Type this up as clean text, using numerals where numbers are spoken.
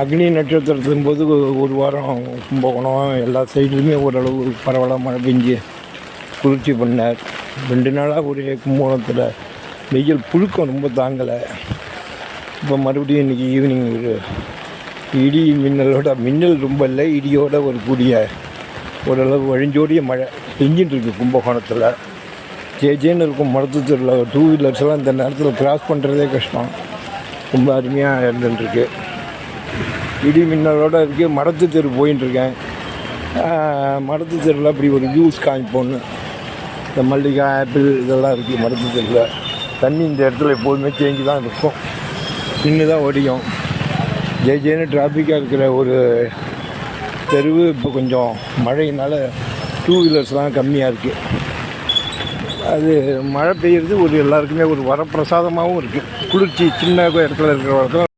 அக்னி நட்சத்திரத்தின் போது ஒரு வாரம் கும்பகோணம் எல்லா சைட்லையுமே ஓரளவு பரவலாக மழை பெஞ்சு குளிர்ச்சி பண்ணார். 2 நாளாக ஒரே கும்பகோணத்தில் வெயில் புழுக்கம் ரொம்ப தாங்கலை. இப்போ மறுபடியும் இன்றைக்கி ஈவினிங் ஒரு இடி மின்னல் ரொம்ப இல்லை, இடியோட ஒரு கூடிய ஓரளவு வழிஞ்சோடிய மழை பெஞ்சின்னு இருக்குது கும்பகோணத்தில். ஜேன்னு இருக்கும் மருத்துவத்தில் 2 வீலர்ஸ்லாம் இந்த நேரத்தில் கிராஸ் பண்ணுறதே கஷ்டம். ரொம்ப அருமையாக இருந்துட்டுருக்கு. இடி மின்னலோடு இருக்குது. மடத்து தெரு போயின்ட்டுருக்கேன். மடத்து தெருவில் அப்படி ஒரு ஜூஸ் காமிப்போன்னு இந்த மல்லிகை ஆப்பிள் இதெல்லாம் இருக்குது மடத்து தெருவில். தண்ணி இந்த இடத்துல எப்போதுமே தேங்கி தான் இருக்கும், நின்று தான் ஓடியும். ஜேன்னு டிராஃபிக்காக இருக்கிற ஒரு தெருவு இப்போ கொஞ்சம் மழையினால் 2 வீலர்ஸ்லாம் கம்மியாக இருக்குது. அது மழை பெய்யுறது ஒரு எல்லாருக்குமே ஒரு வரப்பிரசாதமாகவும் இருக்குது. குளிர்ச்சி சின்ன இடத்துல இருக்கிற இடத்துல